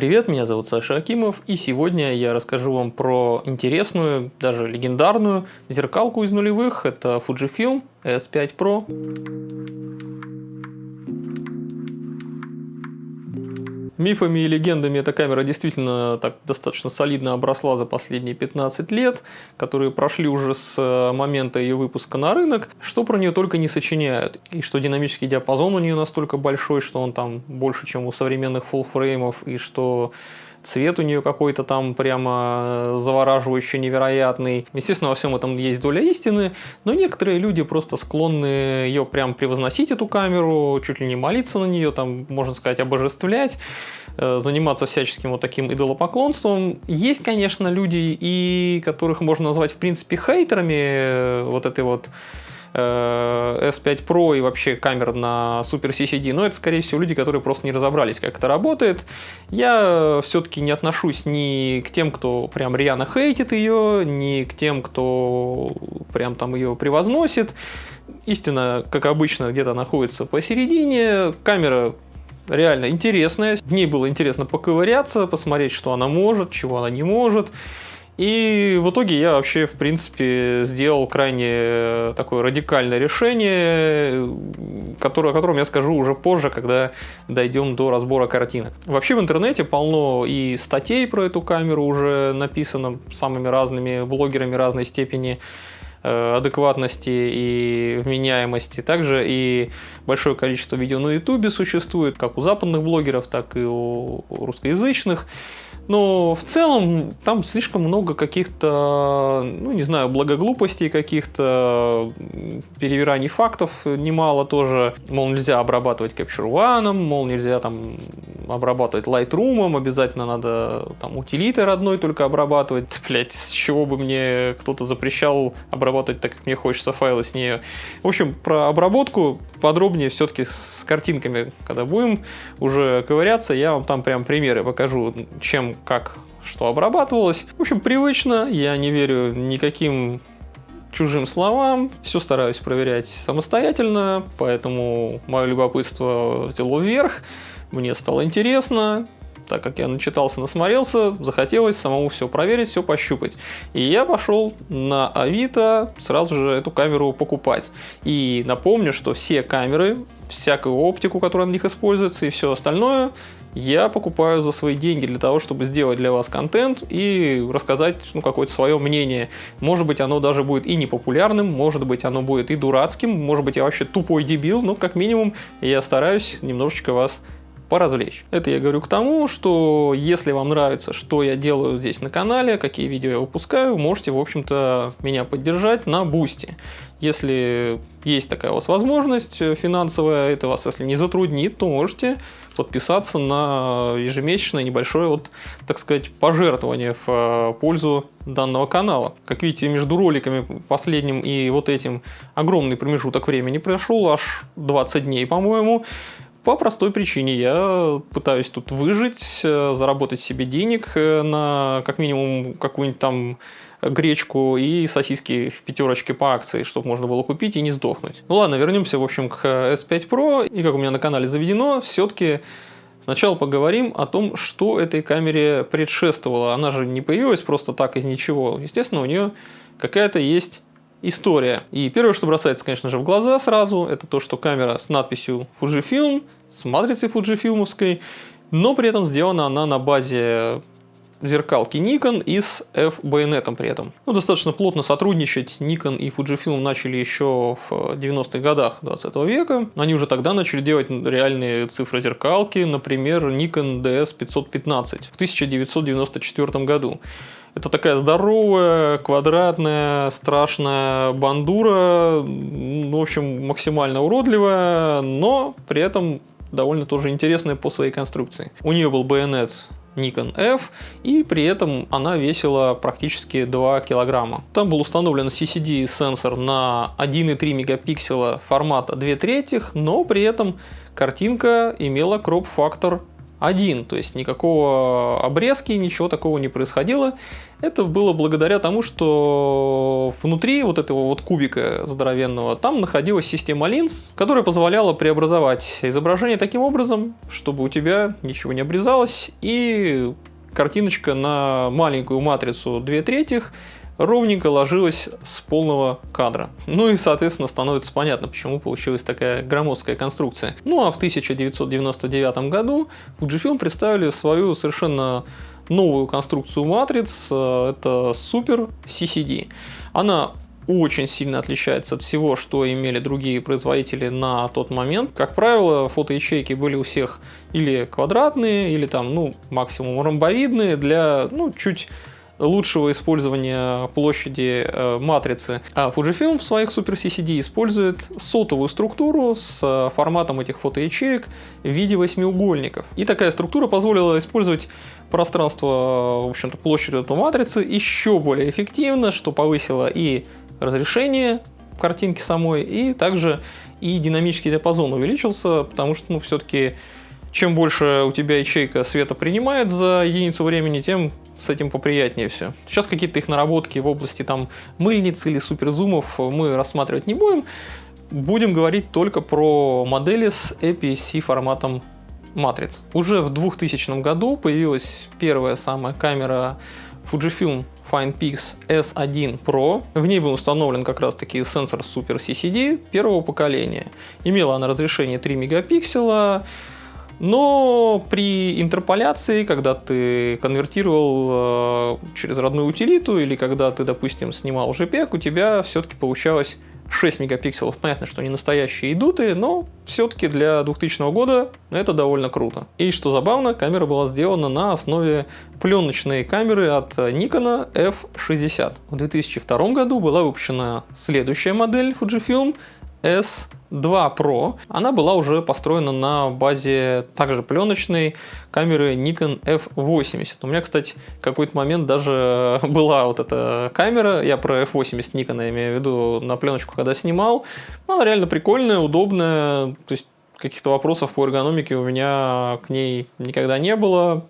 Привет, меня зовут Саша Акимов, и сегодня я расскажу вам про интересную, даже легендарную зеркалку из нулевых. Это Fujifilm S5 Pro. Мифами и легендами эта камера действительно так достаточно солидно обросла за последние 15 лет, которые прошли уже с момента ее выпуска на рынок. Что про нее только не сочиняют. И что динамический диапазон у нее настолько большой, что он там больше, чем у современных фуллфреймов, и что цвет у нее какой-то там прямо завораживающий, невероятный. Естественно, во всем этом есть доля истины, но некоторые люди просто склонны ее прям превозносить, эту камеру, чуть ли не молиться на нее, там, можно сказать, обожествлять, заниматься всяческим вот таким идолопоклонством. Есть, конечно, люди, и которых можно назвать, в принципе, хейтерами вот этой вот S5 Pro и вообще камер на Super CCD, но это, скорее всего, люди, которые просто не разобрались, как это работает. Я все-таки не отношусь ни к тем, кто прям рьяно хейтит ее, ни к тем, кто прям там ее превозносит. Истина, как обычно, где-то находится посередине. Камера реально интересная. В ней было интересно поковыряться, посмотреть, что она может, чего она не может. И в итоге я вообще, в принципе, сделал крайне такое радикальное решение, о котором я скажу уже позже, когда дойдем до разбора картинок. Вообще в интернете полно и статей про эту камеру уже написано самыми разными блогерами разной степени адекватности и вменяемости. Также и большое количество видео на YouTube существует, как у западных блогеров, так и у русскоязычных. Но в целом там слишком много каких-то, ну не знаю, благоглупостей каких-то, перевираний фактов немало тоже. Мол, нельзя обрабатывать Capture One, мол, нельзя там обрабатывать Lightroom, обязательно надо там утилитой родной только обрабатывать. Блять, с чего бы мне кто-то запрещал обрабатывать так, как мне хочется, файлы с нее. В общем, про обработку подробнее все-таки с картинками, когда будем уже ковыряться, я вам там прям примеры покажу, чем, как, что обрабатывалось. В общем, привычно, я не верю никаким чужим словам, все стараюсь проверять самостоятельно, поэтому мое любопытство взяло вверх, мне стало интересно. Так как я начитался, насмотрелся, захотелось самому все проверить, все пощупать. И я пошел на Авито сразу же эту камеру покупать. И напомню, что все камеры, всякую оптику, которая на них используется, и все остальное я покупаю за свои деньги для того, чтобы сделать для вас контент и рассказать какое-то свое мнение. Может быть, оно даже будет и непопулярным, может быть, оно будет и дурацким, может быть, я вообще тупой дебил, но как минимум я стараюсь немножечко вас поразвлечь. Это я говорю к тому, что если вам нравится, что я делаю здесь на канале, какие видео я выпускаю, можете, в общем-то, меня поддержать на Boosty. Если есть такая у вас возможность финансовая, это вас, если не затруднит, то можете подписаться на ежемесячное небольшое, вот, так сказать, пожертвование в пользу данного канала. Как видите, между роликами последним и вот этим огромный промежуток времени прошел, аж 20 дней, по-моему. По простой причине я пытаюсь тут выжить, заработать себе денег на как минимум какую-нибудь там гречку и сосиски в пятерочке по акции, чтобы можно было купить и не сдохнуть. Ну ладно, вернемся, в общем, к S5 Pro. И как у меня на канале заведено, все-таки сначала поговорим о том, что этой камере предшествовало. Она же не появилась просто так из ничего. Естественно, у нее какая-то есть история. И первое, что бросается, конечно же, в глаза сразу, это то, что камера с надписью Fujifilm, с матрицей фуджифилмовской, но при этом сделана она на базе зеркалки Nikon и с F-байонетом при этом. Ну, достаточно плотно сотрудничать Nikon и Fujifilm начали еще в 90-х годах 20 века. Они уже тогда начали делать реальные цифрозеркалки, например, Nikon DS515 в 1994 году. Это такая здоровая, квадратная, страшная бандура, в общем, максимально уродливая, но при этом довольно тоже интересная по своей конструкции. У нее был байонет Nikon F, и при этом она весила практически 2 килограмма. Там был установлен CCD-сенсор на 1,3 мегапикселя формата 2/3, но при этом картинка имела кроп-фактор один, то есть никакого обрезки, ничего такого не происходило. Это было благодаря тому, что внутри вот этого вот кубика здоровенного там находилась система линз, которая позволяла преобразовать изображение таким образом, чтобы у тебя ничего не обрезалось, и картиночка на маленькую матрицу 2/3 ровненько ложилась с полного кадра. Ну и, соответственно, становится понятно, почему получилась такая громоздкая конструкция. Ну а в 1999 году Fujifilm представили свою совершенно новую конструкцию матриц. Это Super CCD. Она очень сильно отличается от всего, что имели другие производители на тот момент. Как правило, фотоячейки были у всех или квадратные, или там, ну, максимум ромбовидные для, ну, чуть лучшего использования площади матрицы. А Fujifilm в своих Super CCD использует сотовую структуру с форматом этих фотоячеек в виде восьмиугольников. И такая структура позволила использовать пространство, в общем-то, площадь этой матрицы еще более эффективно, что повысило и разрешение картинки самой, и также и динамический диапазон увеличился, потому что, ну, все-таки чем больше у тебя ячейка света принимает за единицу времени, тем с этим поприятнее все. Сейчас какие-то их наработки в области там мыльниц или суперзумов мы рассматривать не будем. Будем говорить только про модели с APS-C форматом матриц. Уже в 2000 году появилась первая самая камера Fujifilm FinePix S1 Pro. В ней был установлен как раз таки сенсор Super CCD первого поколения. Имела она разрешение 3 мегапикселя. Но при интерполяции, когда ты конвертировал через родную утилиту или когда ты, допустим, снимал JPEG, у тебя все-таки получалось 6 мегапикселов. Понятно, что не настоящие идуты, но все-таки для 2000 года это довольно круто. И что забавно, камера была сделана на основе пленочной камеры от Nikon F60. В 2002 году была выпущена следующая модель Fujifilm S2 Pro. Она была уже построена на базе также пленочной камеры Nikon F80. У меня, кстати, в какой-то момент даже была вот эта камера. Я про F80 Nikon имею в виду, на пленочку когда снимал. Она реально прикольная, удобная. То есть каких-то вопросов по эргономике у меня к ней никогда не было.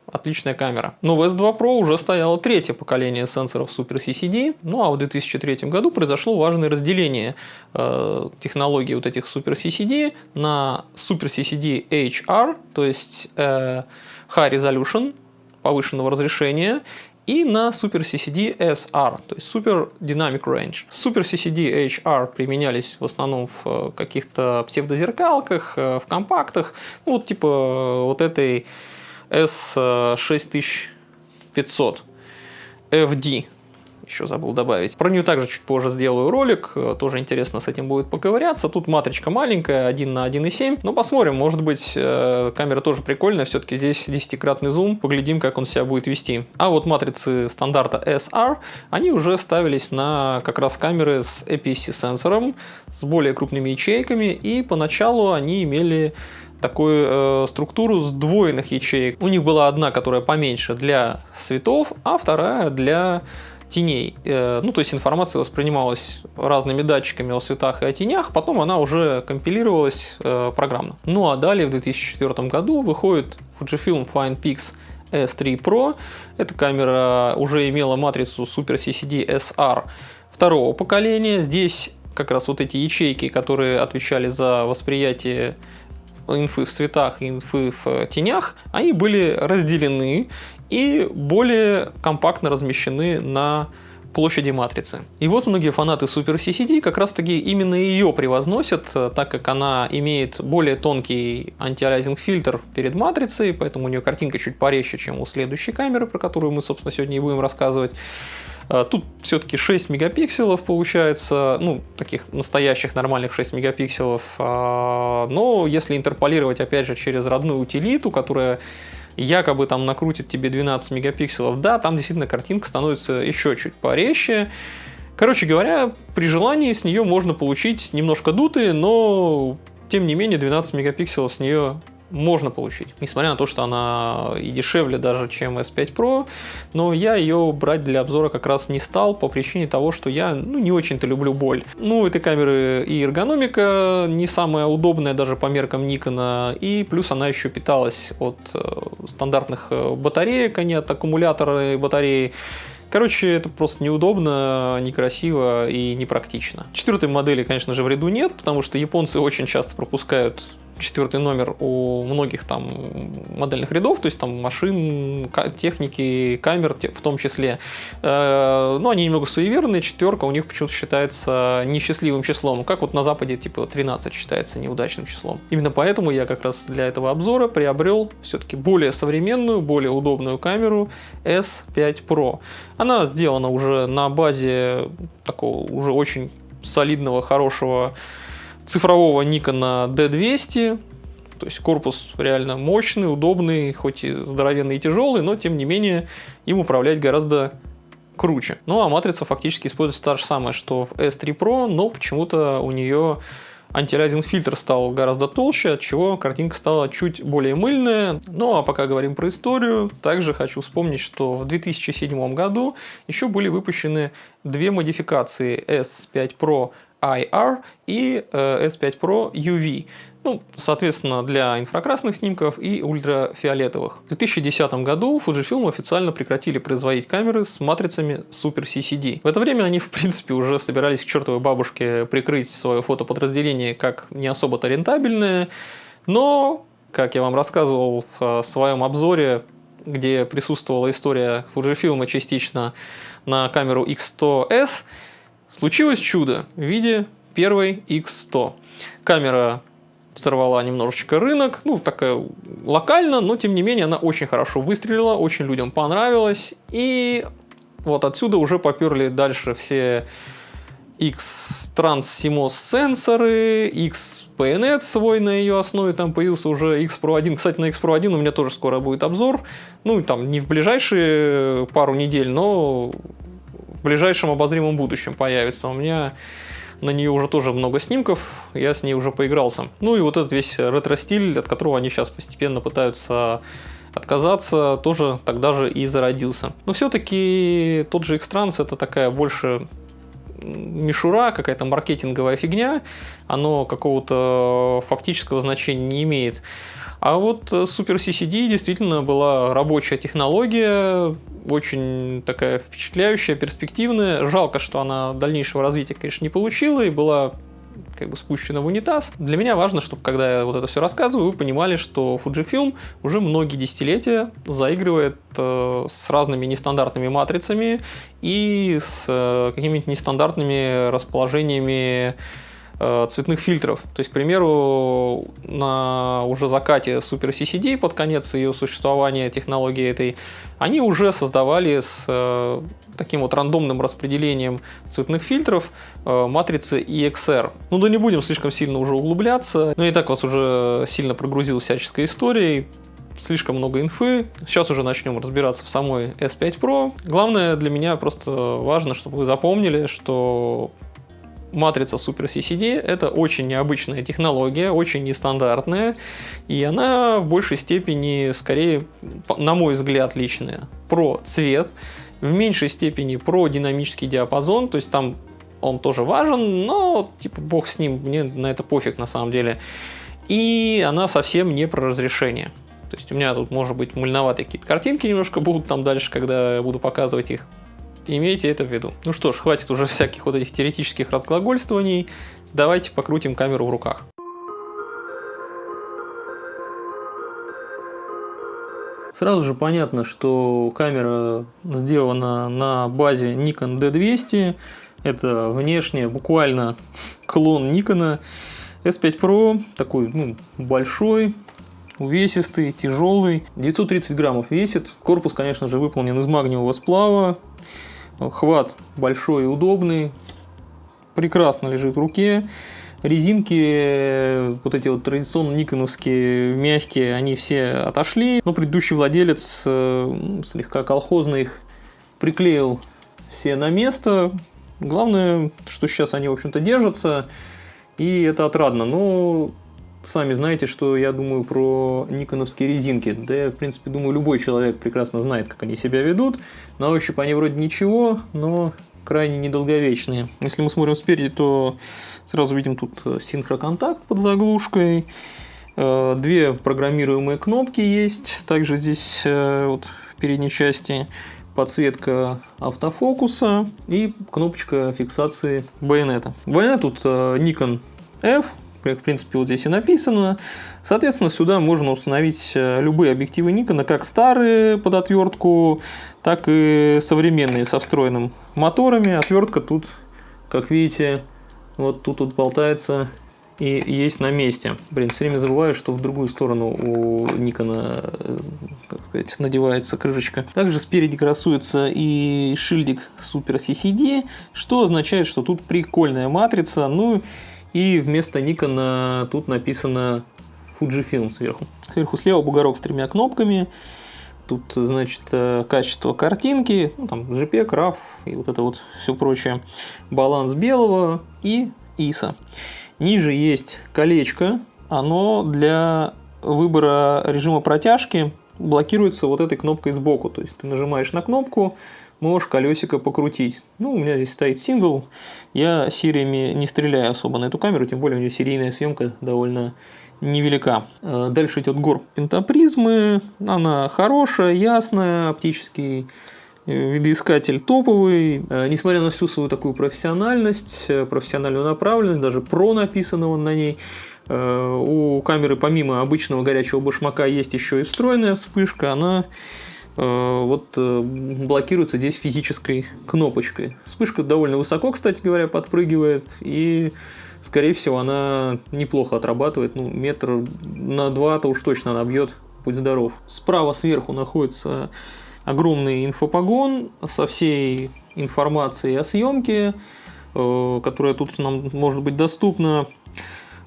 Отличная камера. Но в S2 Pro уже стояло третье поколение сенсоров Super CCD. Ну а в 2003 году произошло важное разделение технологий вот этих Super CCD на Super CCD HR, то есть High Resolution, повышенного разрешения, и на Super CCD SR, то есть Super Dynamic Range. Super CCD HR применялись в основном в каких-то псевдозеркалках, в компактах, ну вот типа вот этой S6500 FD. Еще забыл добавить. Про нее также чуть позже сделаю ролик. Тоже интересно с этим будет поковыряться. Тут матричка маленькая, 1 на 1,7. Но посмотрим, может быть, камера тоже прикольная. Все-таки здесь 10-кратный зум. Поглядим, как он себя будет вести. А вот матрицы стандарта SR, они уже ставились на как раз камеры с APS-C сенсором, с более крупными ячейками. И поначалу они имели такую структуру сдвоенных ячеек. У них была одна, которая поменьше для светов, а вторая для теней. Ну, то есть информация воспринималась разными датчиками о светах и о тенях, потом она уже компилировалась программно. Ну, а далее в 2004 году выходит Fujifilm FinePix S3 Pro. Эта камера уже имела матрицу Super CCD SR второго поколения. Здесь как раз вот эти ячейки, которые отвечали за восприятие инфы в цветах и инфы в тенях, они были разделены и более компактно размещены на площади матрицы. И вот многие фанаты Super CCD как раз таки именно ее превозносят, так как она имеет более тонкий антиалиасинг фильтр перед матрицей, поэтому у нее картинка чуть порезче, чем у следующей камеры, про которую мы, собственно, сегодня и будем рассказывать. Тут все-таки 6 мегапикселов получается, ну, таких настоящих нормальных 6 мегапикселов, но если интерполировать, опять же, через родную утилиту, которая якобы там накрутит тебе 12 мегапикселов, да, там действительно картинка становится еще чуть порезче. Короче говоря, при желании с нее можно получить немножко дутые, но тем не менее 12 мегапикселов с нее можно получить. Несмотря на то, что она и дешевле даже, чем S5 Pro, но я ее брать для обзора как раз не стал по причине того, что я не очень-то люблю боль. У этой камеры и эргономика не самая удобная даже по меркам Nikon, и плюс она еще питалась от стандартных батареек, а не от аккумулятора и батареи. Короче, это просто неудобно, некрасиво и непрактично. Четвертой модели, конечно же, в ряду нет, потому что японцы очень часто пропускают четвертый номер у многих там модельных рядов, то есть там машин, техники, камер в том числе. Но они немного суеверные, четверка у них почему-то считается несчастливым числом, как вот на Западе типа 13 считается неудачным числом. Именно поэтому я как раз для этого обзора приобрел все-таки более современную, более удобную камеру S5 Pro. Она сделана уже на базе такого уже очень солидного, хорошего цифрового Nikon D200, то есть корпус реально мощный, удобный, хоть и здоровенный и тяжелый, но тем не менее им управлять гораздо круче. Ну а матрица фактически используется та же самая, что в S3 Pro, но почему-то у нее антиалиасинг фильтр стал гораздо толще, от чего картинка стала чуть более мыльная. Ну а пока говорим про историю, также хочу вспомнить, что в 2007 году еще были выпущены две модификации S5 Pro IR и S5 Pro UV. Соответственно, для инфракрасных снимков и ультрафиолетовых. В 2010 году Fujifilm официально прекратили производить камеры с матрицами Super CCD. В это время они, в принципе, уже собирались к чертовой бабушке прикрыть свое фотоподразделение как не особо-то рентабельное, но, как я вам рассказывал в своем обзоре, где присутствовала история Fujifilm частично на камеру X100S, случилось чудо в виде первой X100. Камера взорвала немножечко рынок, такая локально, но тем не менее она очень хорошо выстрелила, очень людям понравилась, и вот отсюда уже поперли дальше все X-Trans CMOS сенсоры, X-PNet свой на ее основе, там появился уже X Pro 1. Кстати, на X Pro 1 у меня тоже скоро будет обзор, там не в ближайшие пару недель, но в ближайшем обозримом будущем появится. У меня на нее уже тоже много снимков, я с ней уже поигрался. И вот этот весь ретро-стиль, от которого они сейчас постепенно пытаются отказаться, тоже тогда же и зародился. Но все-таки тот же X-Trans это такая больше мишура, какая-то маркетинговая фигня, оно какого-то фактического значения не имеет. А вот Super CCD действительно была рабочая технология, очень такая впечатляющая, перспективная. Жалко, что она дальнейшего развития, конечно, не получила и была спущена в унитаз. Для меня важно, чтобы, когда я вот это все рассказываю, вы понимали, что Fujifilm уже многие десятилетия заигрывает с разными нестандартными матрицами и с какими-то нестандартными расположениями цветных фильтров. То есть, к примеру, на уже закате Super CCD, под конец ее существования технологии этой, они уже создавали с таким вот рандомным распределением цветных фильтров матрицы EXR. Да не будем слишком сильно уже углубляться, но и так вас уже сильно прогрузил всяческой историей. Слишком много инфы. Сейчас уже начнем разбираться в самой S5 Pro. Главное для меня просто важно, чтобы вы запомнили, что матрица Super CCD это очень необычная технология, очень нестандартная, и она в большей степени, скорее, на мой взгляд, личная, про цвет, в меньшей степени про динамический диапазон, то есть там он тоже важен, но бог с ним, мне на это пофиг на самом деле. И она совсем не про разрешение. То есть у меня тут, может быть, мульноватые какие-то картинки немножко будут там дальше, когда я буду показывать их. Имейте это в виду. Ну что ж, хватит уже всяких вот этих теоретических разглагольствований. Давайте покрутим камеру в руках. Сразу же понятно, что камера сделана на базе Nikon D200. Это внешне буквально клон Nikon. S5 Pro такой большой, увесистый, тяжелый. 930 граммов весит. Корпус, конечно же, выполнен из магниевого сплава. Хват большой и удобный, прекрасно лежит в руке. Резинки, вот эти вот традиционно никоновские, мягкие, они все отошли. Но предыдущий владелец слегка колхозно их приклеил все на место. Главное, что сейчас они, в общем-то, держатся, и это отрадно. Но сами знаете, что я думаю про никоновские резинки. Да я, в принципе, думаю, любой человек прекрасно знает, как они себя ведут. На ощупь они вроде ничего, но крайне недолговечные. Если мы смотрим спереди, то сразу видим тут синхроконтакт под заглушкой. Две программируемые кнопки есть. Также здесь вот в передней части подсветка автофокуса и кнопочка фиксации байонета. Байонет тут Nikon F, в принципе, вот здесь и написано. Соответственно, сюда можно установить любые объективы Nikon, как старые под отвертку, так и современные со встроенным моторами. Отвертка тут, как видите, вот тут болтается и есть на месте. Блин, все время забываю, что в другую сторону у Nikon, так сказать, надевается крышечка. Также спереди красуется и шильдик Super CCD, что означает, что тут прикольная матрица. Ну и вместо Nikon тут написано Fujifilm сверху. Сверху слева бугорок с 3 кнопками. Тут, значит, качество картинки, ну, там JPEG, RAW и вот это вот все прочее. Баланс белого и ISO. Ниже есть колечко, оно для выбора режима протяжки блокируется вот этой кнопкой сбоку. То есть ты нажимаешь на кнопку, можешь колесико покрутить. Ну, у меня здесь стоит сингл, я сериями не стреляю особо на эту камеру, тем более у нее серийная съемка довольно невелика. Дальше идет горб пентапризмы, она хорошая, ясная, оптический видоискатель топовый, несмотря на всю свою такую профессиональность, профессиональную направленность, даже про написано на ней. У камеры помимо обычного горячего башмака есть еще и встроенная вспышка, она вот блокируется здесь физической кнопочкой. Вспышка довольно высоко, кстати говоря, подпрыгивает, и скорее всего она неплохо отрабатывает, ну, 1-2 метра-то уж точно она бьет, будь здоров. Справа сверху находится огромный инфопогон со всей информацией о съемке, которая тут нам может быть доступна.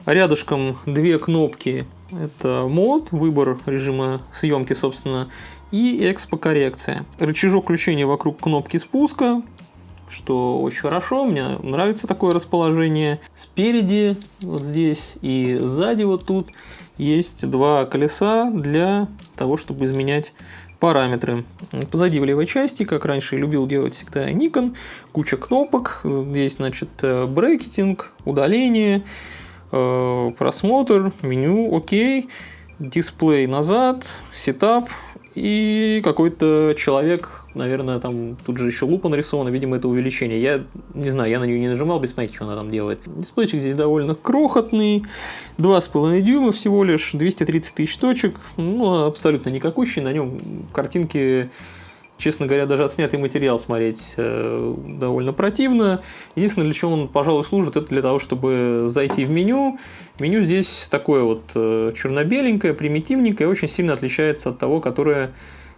Рядышком 2 кнопки. Это мод, выбор режима съемки, собственно, и экспокоррекция. Рычажок включения вокруг кнопки спуска, что очень хорошо, мне нравится такое расположение. Спереди, вот здесь, и сзади вот тут есть 2 колеса для того, чтобы изменять параметры. Позади в левой части, как раньше любил делать всегда Nikon, куча кнопок. Здесь, значит, брекетинг, удаление, просмотр, меню, окей, дисплей назад, сетап и какой-то человек, наверное, там тут же еще лупа нарисована, видимо, это увеличение. Я не знаю, я на нее не нажимал, без понятия, что она там делает. Дисплейчик здесь довольно крохотный, 2,5 дюйма всего лишь, 230 тысяч точек, ну, абсолютно никакущий, на нем картинки, честно говоря, даже отснятый материал смотреть довольно противно. Единственное, для чего он, пожалуй, служит, это для того, чтобы зайти в меню. Меню здесь такое вот черно-беленькое, примитивненькое, очень сильно отличается от того, которое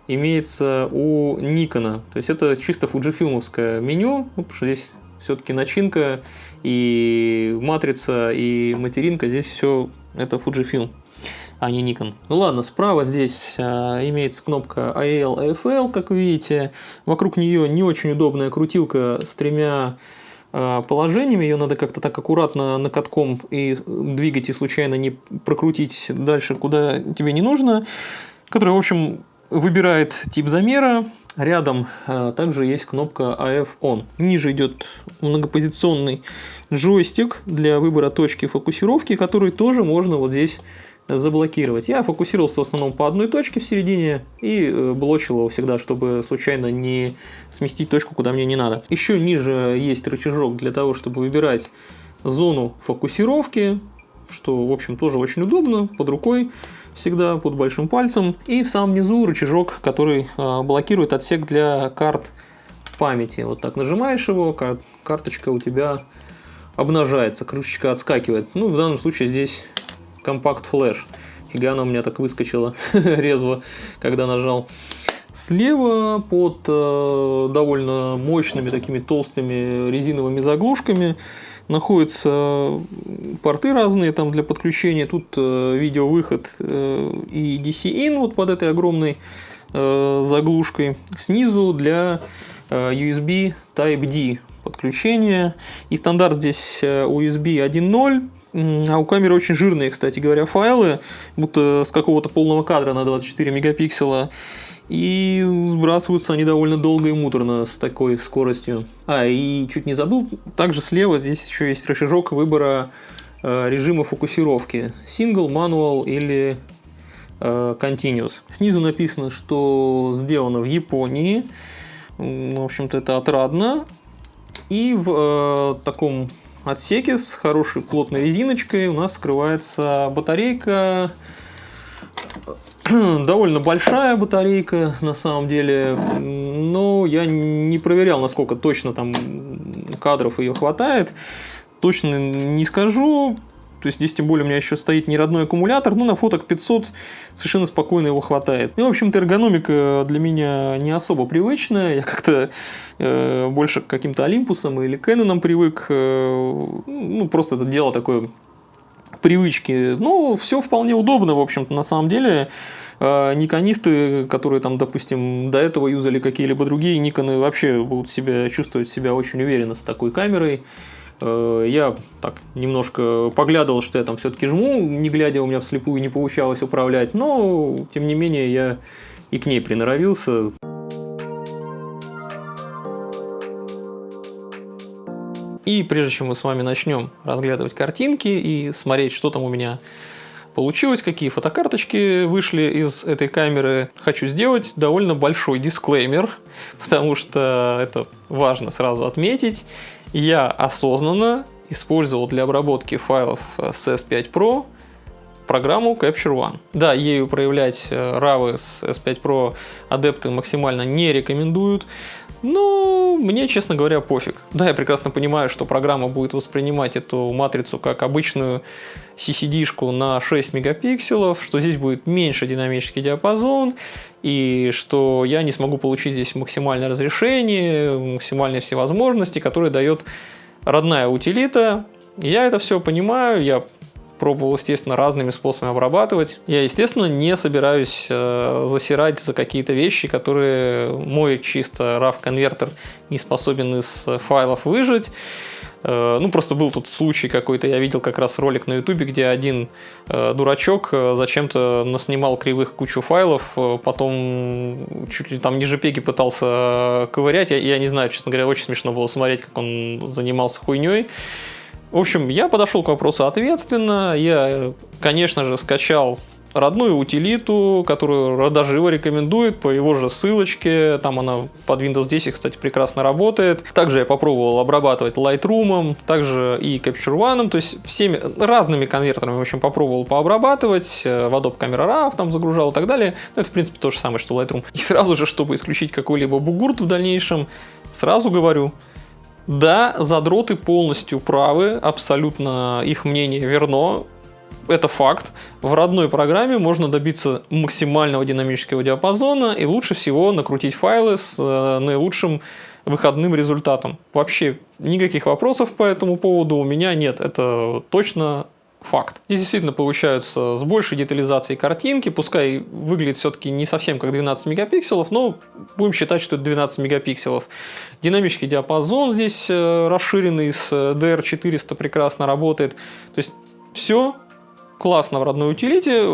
имеется у Nikon. То есть это чисто фуджифилмовское меню, потому что здесь все-таки начинка и матрица, и материнка, здесь все это Fujifilm, а не Nikon. Ну ладно, справа здесь имеется кнопка AL, AFL, как видите. Вокруг нее не очень удобная крутилка с 3 положениями. Ее надо как-то так аккуратно накатком и двигать, и случайно не прокрутить дальше, куда тебе не нужно. Которая, в общем, выбирает тип замера. Рядом также есть кнопка AF ON. Ниже идет многопозиционный джойстик для выбора точки фокусировки, который тоже можно вот здесь заблокировать. Я фокусировался в основном по одной точке в середине и блочил его всегда, чтобы случайно не сместить точку, куда мне не надо. Еще ниже есть рычажок для того, чтобы выбирать зону фокусировки, что, в общем, тоже очень удобно, под рукой всегда, под большим пальцем. И в самом низу рычажок, который блокирует отсек для карт памяти. Вот так нажимаешь его, карточка у тебя обнажается, крышечка отскакивает. Ну, в данном случае здесь компакт-флеш. Фига она у меня так выскочила резво, когда нажал. Слева под довольно мощными такими толстыми резиновыми заглушками находятся порты разные там для подключения. Тут видеовыход и DC-in вот под этой огромной заглушкой. Снизу для USB Type-D подключения. И стандарт здесь USB 1.0. А у камеры очень жирные, кстати говоря, файлы, будто с какого-то полного кадра на 24 мегапикселя. И сбрасываются они довольно долго и муторно с такой скоростью. И чуть не забыл, также слева здесь еще есть рычажок выбора режима фокусировки. Single, Manual или Continuous. Снизу написано, что сделано в Японии. В общем-то, это отрадно. И в таком отсеке с хорошей плотной резиночкой у нас скрывается батарейка. Довольно большая батарейка на самом деле, но я не проверял, насколько точно там кадров ее хватает. Точно не скажу. То есть здесь тем более у меня еще стоит не родной аккумулятор, но на фоток 500 совершенно спокойно его хватает. И, в общем-то, эргономика для меня не особо привычная. Я как-то больше к каким-то Олимпусам или Кэнонам привык. Просто это дело такое привычки. Ну, все вполне удобно, в общем-то, на самом деле. Никонисты, которые там, допустим, до этого юзали какие-либо другие Никоны, вообще будут чувствовать себя очень уверенно с такой камерой. Я так немножко поглядывал, что я там все-таки жму, не глядя, у меня вслепую не получалось управлять, но, тем не менее, я и к ней приноровился. И прежде чем мы с вами начнем разглядывать картинки и смотреть, что там у меня получилось, какие фотокарточки вышли из этой камеры, хочу сделать довольно большой дисклеймер, потому что это важно сразу отметить. Я осознанно использовал для обработки файлов с S5 Pro программу Capture One. Да, ею проявлять RAW с S5 Pro адепты максимально не рекомендуют, но мне, честно говоря, пофиг. Да, я прекрасно понимаю, что программа будет воспринимать эту матрицу как обычную CCD-шку на 6 мегапикселов, что здесь будет меньше динамический диапазон, и что я не смогу получить здесь максимальное разрешение, максимальные все возможности, которые дает родная утилита. Я это все понимаю, я пробовал, естественно, разными способами обрабатывать. Я, естественно, не собираюсь засирать за какие-то вещи, которые мой чисто RAW-конвертер не способен из файлов выжать. Просто был тут случай какой-то, я видел как раз ролик на ютубе, где один дурачок зачем-то наснимал кривых кучу файлов, потом чуть ли там не JPEG пытался ковырять. Я не знаю, честно говоря, очень смешно было смотреть, как он занимался хуйней. В общем, я подошел к вопросу ответственно. Я, конечно же, скачал родную утилиту, которую Родожива рекомендует по его же ссылочке. Там она под Windows 10, кстати, прекрасно работает. Также я попробовал обрабатывать Lightroom, также и Capture One, то есть всеми разными конвертерами, в общем, попробовал пообрабатывать. В Adobe Camera Raw там загружал и так далее. Но это, в принципе, то же самое, что Lightroom. И сразу же, чтобы исключить какой-либо бугурт в дальнейшем, сразу говорю: да, задроты полностью правы, абсолютно их мнение верно, это факт. В родной программе можно добиться максимального динамического диапазона и лучше всего накрутить файлы с наилучшим выходным результатом. Вообще никаких вопросов по этому поводу у меня нет, это точно факт. Здесь действительно получаются с большей детализацией картинки, пускай выглядит все-таки не совсем как 12 мегапикселов, но будем считать, что это 12 мегапикселов. Динамический диапазон здесь расширенный с DR400 прекрасно работает. То есть все классно в родной утилите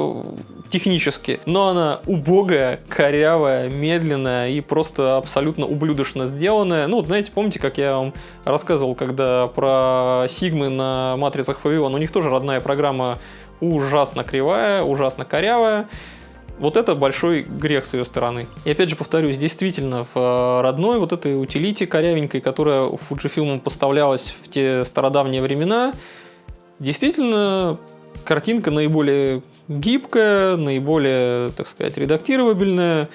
технически, но она убогая, корявая, медленная и просто абсолютно ублюдочно сделанная. Знаете, помните, как я вам рассказывал, когда про Sigma на матрицах Foveon, у них тоже родная программа ужасно кривая, ужасно корявая. Вот это большой грех с ее стороны. И опять же повторюсь, действительно, в родной вот этой утилите корявенькой, которая у Fujifilm поставлялась в те стародавние времена, действительно картинка наиболее гибкая, наиболее, так сказать, редактировабельная,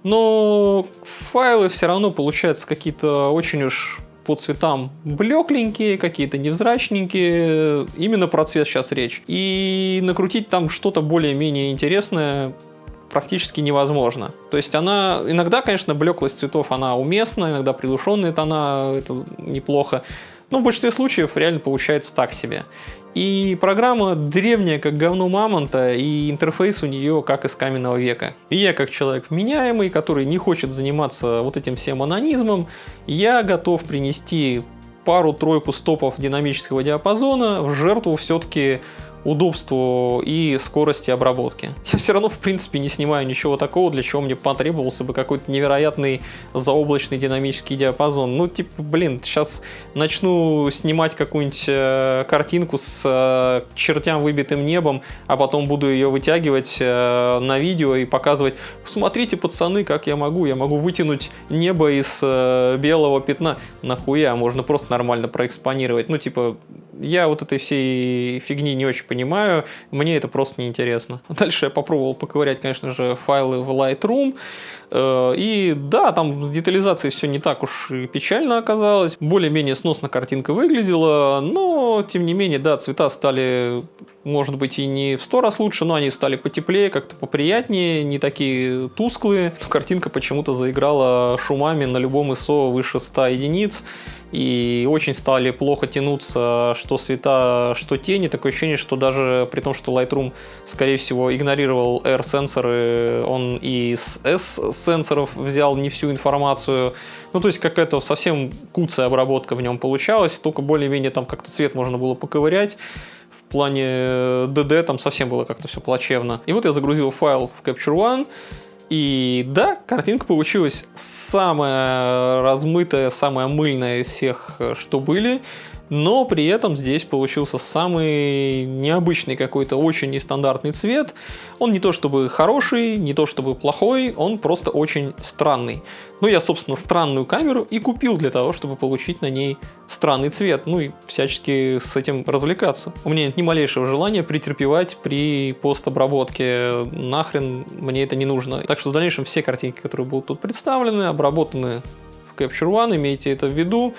но файлы все равно получаются какие-то очень уж по цветам блекленькие, какие-то невзрачненькие. Именно про цвет сейчас речь. И накрутить там что-то более-менее интересное практически невозможно. То есть она иногда, конечно, блеклость цветов она уместна, иногда придушенные тона, это неплохо. Но в большинстве случаев реально получается так себе. И программа древняя, как говно мамонта, и интерфейс у нее как из каменного века. И я, как человек вменяемый, который не хочет заниматься вот этим всем анонизмом, я готов принести пару-тройку стопов динамического диапазона в жертву все-таки удобству и скорости обработки. Я все равно, в принципе, не снимаю ничего такого, для чего мне потребовался бы какой-то невероятный заоблачный динамический диапазон. Ну, типа, блин, сейчас начну снимать какую-нибудь картинку с чертям выбитым небом, а потом буду ее вытягивать на видео и показывать: посмотрите, пацаны, как я могу вытянуть небо из белого пятна. Нахуя? Можно просто нормально проэкспонировать. Ну, типа, я вот этой всей фигни не очень понимаю, мне это просто неинтересно. Дальше я попробовал поковырять, конечно же, файлы в Lightroom. И да, там с детализацией все не так уж и печально оказалось. Более-менее сносно картинка выглядела, но, тем не менее, да, цвета стали, может быть, и не в 100 раз лучше, но они стали потеплее, как-то поприятнее, не такие тусклые. Картинка почему-то заиграла шумами на любом ISO выше 100 единиц. И очень стали плохо тянуться что света, что тени. Такое ощущение, что даже при том, что Lightroom, скорее всего, игнорировал R-сенсоры, он и с S-сенсоров взял не всю информацию. Ну, то есть какая-то совсем куцая обработка в нем получалась, только более-менее там как-то цвет можно было поковырять. В плане DD там совсем было как-то все плачевно. И вот я загрузил файл в Capture One. И да, картинка получилась самая размытая, самая мыльная из всех, что были, но при этом здесь получился самый необычный какой-то, очень нестандартный цвет. Он не то чтобы хороший, не то чтобы плохой, он просто очень странный. Ну, я, собственно, странную камеру и купил для того, чтобы получить на ней странный цвет, ну и всячески с этим развлекаться. У меня нет ни малейшего желания претерпевать при постобработке, нахрен мне это не нужно. Так что в дальнейшем все картинки, которые будут тут представлены, обработаны в Capture One, имейте это в виду.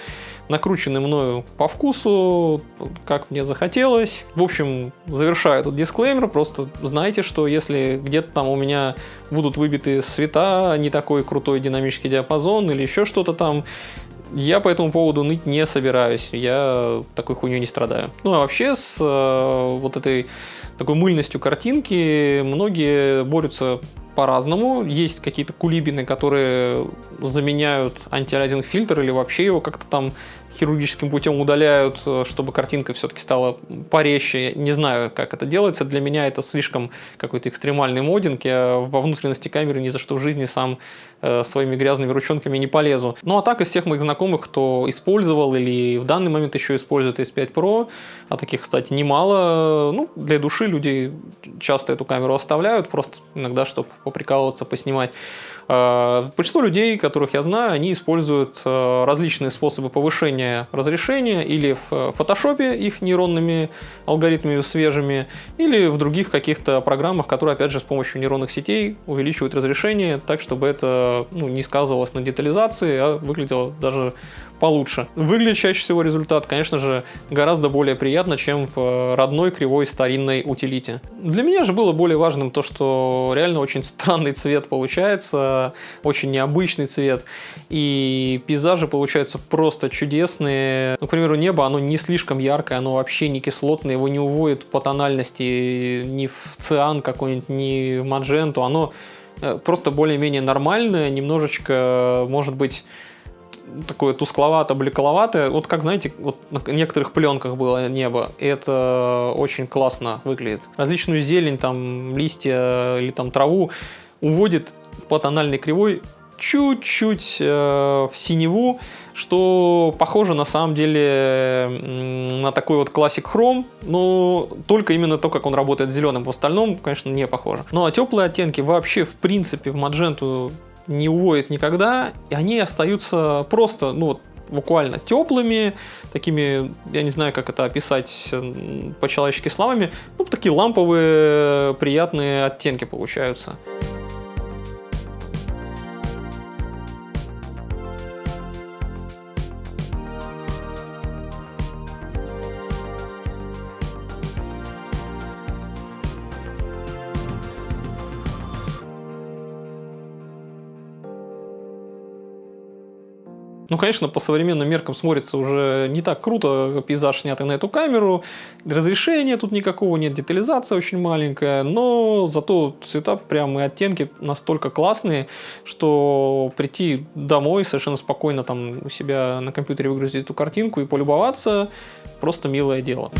Накручены мною по вкусу, как мне захотелось. В общем, завершаю этот дисклеймер. Просто знайте, что если где-то там у меня будут выбиты цвета, не такой крутой динамический диапазон или еще что-то там, я по этому поводу ныть не собираюсь. Я такой хуйней не страдаю. Ну а вообще с вот этой такой мыльностью картинки многие борются по-разному. Есть какие-то кулибины, которые заменяют антиалиасинг фильтр или вообще его как-то там хирургическим путем удаляют, чтобы картинка все-таки стала порезче. Не знаю, как это делается. Для меня это слишком какой-то экстремальный моддинг. Я во внутренности камеры ни за что в жизни сам своими грязными ручонками не полезу. Ну а так, из всех моих знакомых, кто использовал или в данный момент еще использует S5 Pro, а таких, кстати, немало, ну, для души люди часто эту камеру оставляют, просто иногда, чтобы поприкалываться, поснимать. Большинство людей, которых я знаю, они используют различные способы повышения разрешения или в фотошопе их нейронными алгоритмами свежими, или в других каких-то программах, которые, опять же, с помощью нейронных сетей увеличивают разрешение так, чтобы это не сказывалось на детализации, а выглядело даже получше. Выглядит чаще всего результат, конечно же, гораздо более приятно, чем в родной кривой старинной утилите. Для меня же было более важным то, что реально очень странный цвет получается, очень необычный цвет, и пейзажи получаются просто чудесные. Ну, к примеру, небо, оно не слишком яркое, оно вообще не кислотное, его не уводит по тональности ни в циан какой-нибудь, ни в мадженту, оно просто более-менее нормальное, немножечко, может быть, такое тускловато-блекловатое. Вот как, знаете, вот на некоторых пленках было небо, и это очень классно выглядит. Различную зелень, там, листья или там траву уводит по тональной кривой чуть-чуть в синеву, что похоже на самом деле на такой вот Classic Chrome, но только именно то, как он работает с зеленым. В остальном, конечно, не похоже. Ну а теплые оттенки вообще, в принципе, в мадженту не уводят никогда, и они остаются просто, буквально теплыми, такими, я не знаю, как это описать по-человечески словами, такие ламповые, приятные оттенки получаются. Ну, конечно, по современным меркам смотрится уже не так круто, пейзаж, снятый на эту камеру, разрешения тут никакого нет, детализация очень маленькая, но зато цвета прям и оттенки настолько классные, что прийти домой совершенно спокойно там у себя на компьютере выгрузить эту картинку и полюбоваться — просто милое дело.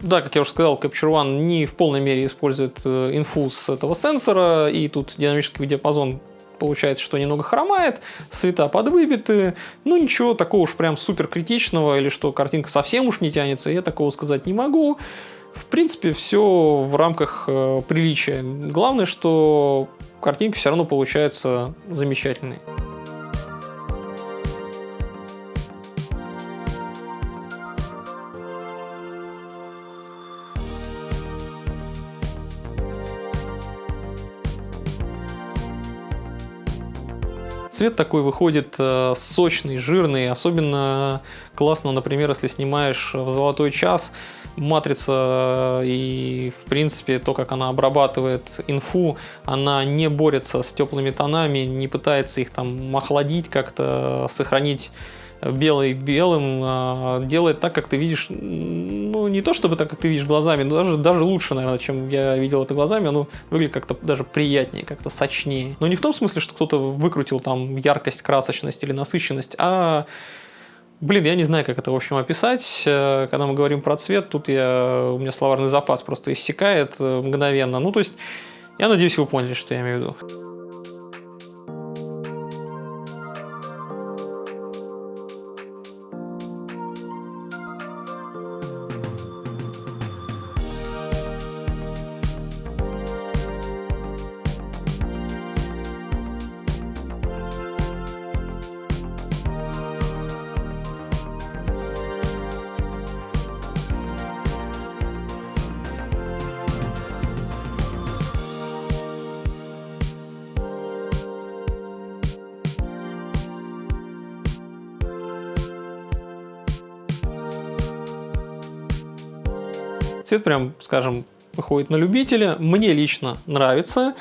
Да, как я уже сказал, Capture One не в полной мере использует инфу с этого сенсора, и тут динамический диапазон получается, что немного хромает, цвета подвыбиты, ну ничего такого уж прям супер критичного, или что картинка совсем уж не тянется, я такого сказать не могу. В принципе, все в рамках приличия. Главное, что картинка все равно получается замечательной. Цвет такой выходит сочный, жирный. Особенно классно, например, если снимаешь в золотой час. Матрица и, в принципе, то, как она обрабатывает инфу, она не борется с теплыми тонами, не пытается их там охладить, как-то сохранить белый белым, делает так, как ты видишь, ну, не то чтобы так, как ты видишь глазами, но даже лучше, наверное, чем я видел это глазами, оно выглядит как-то даже приятнее, как-то сочнее. Но не в том смысле, что кто-то выкрутил там яркость, красочность или насыщенность, а, блин, я не знаю, как это, в общем, описать. Когда мы говорим про цвет, тут у меня словарный запас просто иссякает мгновенно. Ну, то есть, я надеюсь, вы поняли, что я имею в виду. Цвет прям, скажем, выходит на любителя. Мне лично нравится.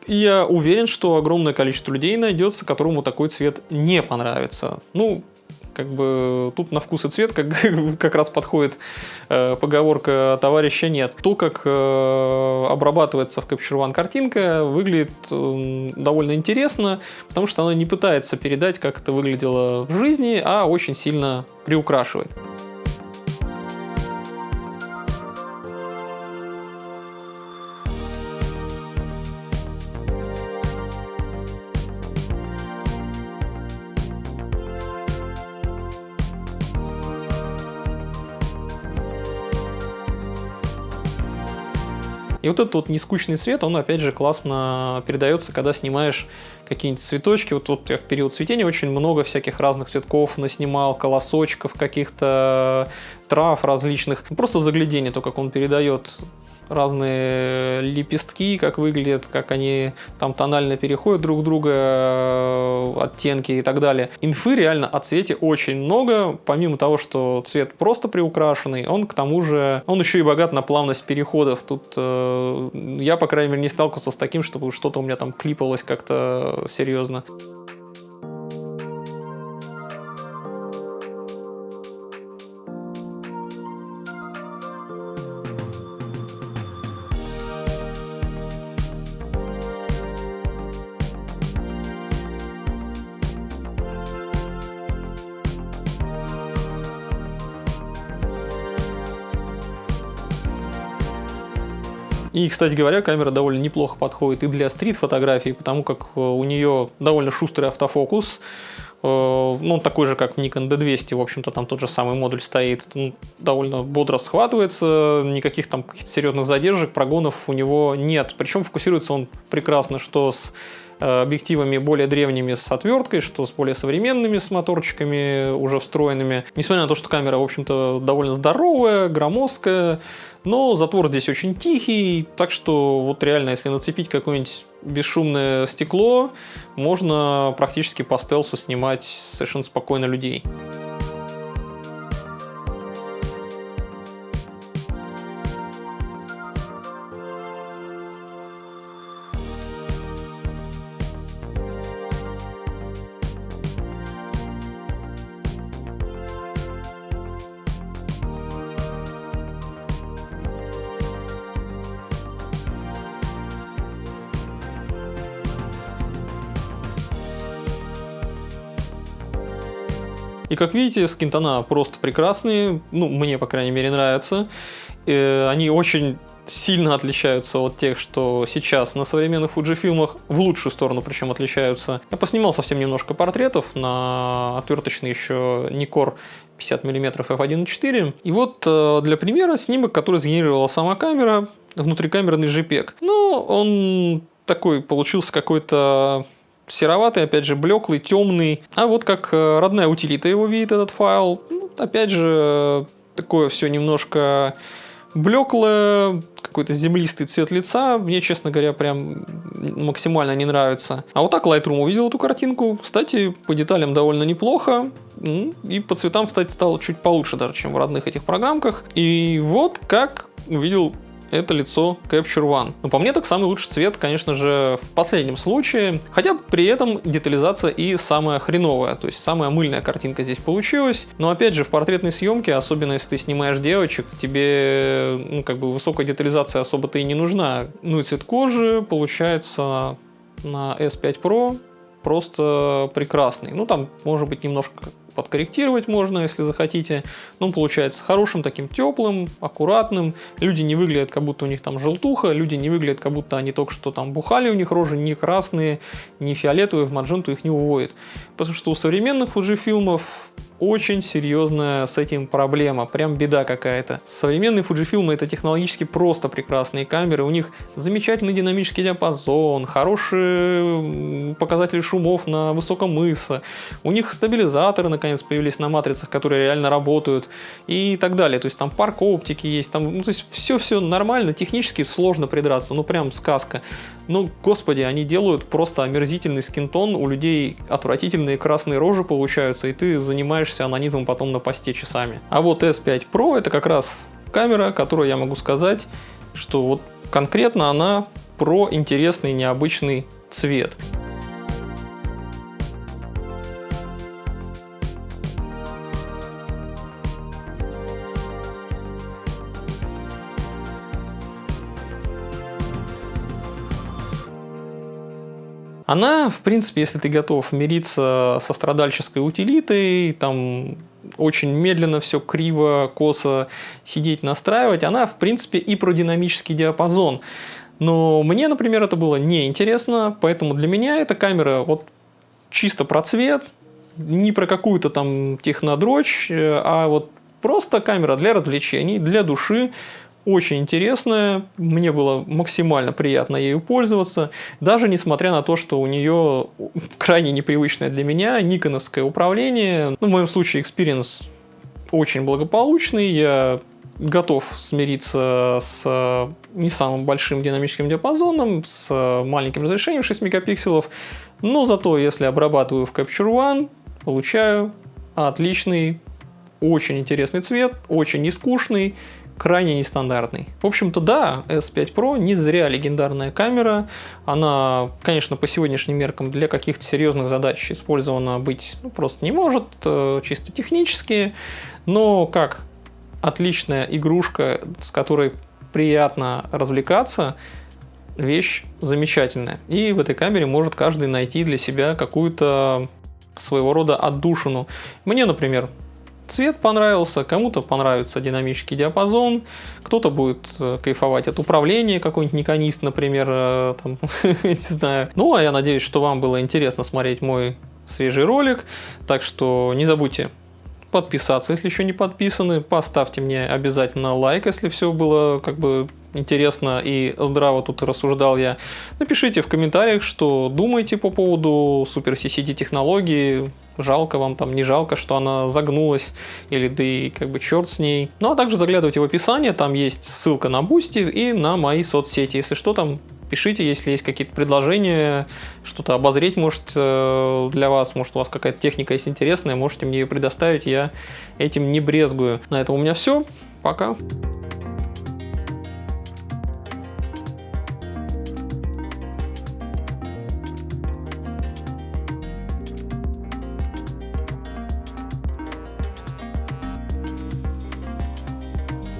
И я уверен, что огромное количество людей найдется, которому такой цвет не понравится. Ну, как бы тут на вкус и цвет как раз подходит поговорка «товарища нет». То, как обрабатывается в Capture One картинка, выглядит довольно интересно, потому что она не пытается передать, как это выглядело в жизни, а очень сильно приукрашивает. И вот этот вот нескучный цвет, он опять же классно передается, когда снимаешь какие-нибудь цветочки. Вот я в период цветения очень много всяких разных цветков наснимал, колосочков, каких-то трав различных. Просто заглядение, то, как он передает разные лепестки, как выглядят, как они там тонально переходят друг в друга, оттенки и так далее. Инфы реально о цвете очень много. Помимо того, что цвет просто приукрашенный, он к тому же, он еще и богат на плавность переходов. Тут я, по крайней мере, не сталкивался с таким, чтобы что-то у меня там клипалось как-то серьезно. И, кстати говоря, камера довольно неплохо подходит и для стрит-фотографий, потому как у нее довольно шустрый автофокус. Ну, такой же, как в Nikon D200, в общем-то, там тот же самый модуль стоит. Он довольно бодро схватывается, никаких там каких-то серьезных задержек, прогонов у него нет. Причем фокусируется он прекрасно, что с объективами более древними с отверткой, что с более современными, с моторчиками уже встроенными. Несмотря на то, что камера, в общем-то, довольно здоровая, громоздкая, но затвор здесь очень тихий, так что вот реально, если нацепить какое-нибудь бесшумное стекло, можно практически по стелсу снимать совершенно спокойно людей. И как видите, скинтона просто прекрасные, ну, мне, по крайней мере, нравятся. Они очень сильно отличаются от тех, что сейчас на современных Fujifilm, в лучшую сторону причем отличаются. Я поснимал совсем немножко портретов на отверточный еще Nikkor 50 мм f1.4. И вот для примера снимок, который сгенерировала сама камера, внутрикамерный JPEG. Ну, он такой получился какой-то сероватый, опять же, блеклый, темный. А вот как родная утилита его видит этот файл. Ну, опять же, такое все немножко блеклое, какой-то землистый цвет лица. Мне, честно говоря, прям максимально не нравится. А вот так Lightroom увидел эту картинку. Кстати, по деталям довольно неплохо. И по цветам, кстати, стало чуть получше даже, чем в родных этих программках. И вот как увидел это лицо Capture One. Но по мне так самый лучший цвет, конечно же, в последнем случае. Хотя при этом детализация и самая хреновая. То есть самая мыльная картинка здесь получилась. Но опять же, в портретной съемке, особенно если ты снимаешь девочек, тебе высокая детализация особо-то и не нужна. Ну и цвет кожи получается на S5 Pro просто прекрасный. Ну там, может быть, немножко подкорректировать можно, если захотите. Но он получается хорошим, таким теплым, аккуратным. Люди не выглядят, как будто у них там желтуха. Люди не выглядят, как будто они только что там бухали, у них рожи ни красные, ни фиолетовые, в мадженту их не уводит. Потому что у современных Fujifilm очень серьезная с этим проблема, прям беда какая-то. Современные Fujifilm это технологически просто прекрасные камеры, у них замечательный динамический диапазон, хорошие показатели шумов на высоком ISO, у них стабилизаторы наконец появились на матрицах, которые реально работают и так далее. То есть там парк оптики есть, там, то есть все нормально, технически сложно придраться, ну прям сказка. Но, господи, они делают просто омерзительный скинтон, у людей отвратительные красные рожи получаются, и ты занимаешься анонимом потом на посте часами. А вот S5 Pro это как раз камера, которую я могу сказать, что вот конкретно она про интересный необычный цвет. Она, в принципе, если ты готов мириться со страдальческой утилитой, там очень медленно все криво, косо сидеть, настраивать, она, в принципе, и про динамический диапазон. Но мне, например, это было неинтересно, поэтому для меня эта камера вот чисто про цвет, не про какую-то там технодрочь, а вот просто камера для развлечений, для души. Очень интересная, мне было максимально приятно ею пользоваться, даже несмотря на то, что у нее крайне непривычное для меня никоновское управление. Ну, в моем случае экспириенс очень благополучный, я готов смириться с не самым большим динамическим диапазоном, с маленьким разрешением 6 мегапикселов, но зато если обрабатываю в Capture One, получаю отличный, очень интересный цвет, очень нескучный, крайне нестандартный. В общем-то, да, S5 Pro не зря легендарная камера. Она, конечно, по сегодняшним меркам для каких-то серьезных задач использована быть просто не может, чисто технически, но как отличная игрушка, с которой приятно развлекаться, вещь замечательная. И в этой камере может каждый найти для себя какую-то своего рода отдушину. Мне, например, цвет понравился, кому-то понравится динамический диапазон, кто-то будет кайфовать от управления, какой-нибудь никонист, например, там, не знаю. Ну, а я надеюсь, что вам было интересно смотреть мой свежий ролик, так что не забудьте подписаться, если еще не подписаны, поставьте мне обязательно лайк, если все было как бы интересно и здраво тут рассуждал я. Напишите в комментариях, что думаете по поводу Super CCD технологии. Жалко вам там, не жалко, что она загнулась, или да и как бы черт с ней. Ну а также заглядывайте в описание, там есть ссылка на Boosty и на мои соцсети. Если что, там пишите, если есть какие-то предложения, что-то обозреть, может, для вас, может, у вас какая-то техника есть интересная, можете мне ее предоставить, я этим не брезгую. На этом у меня все. Пока.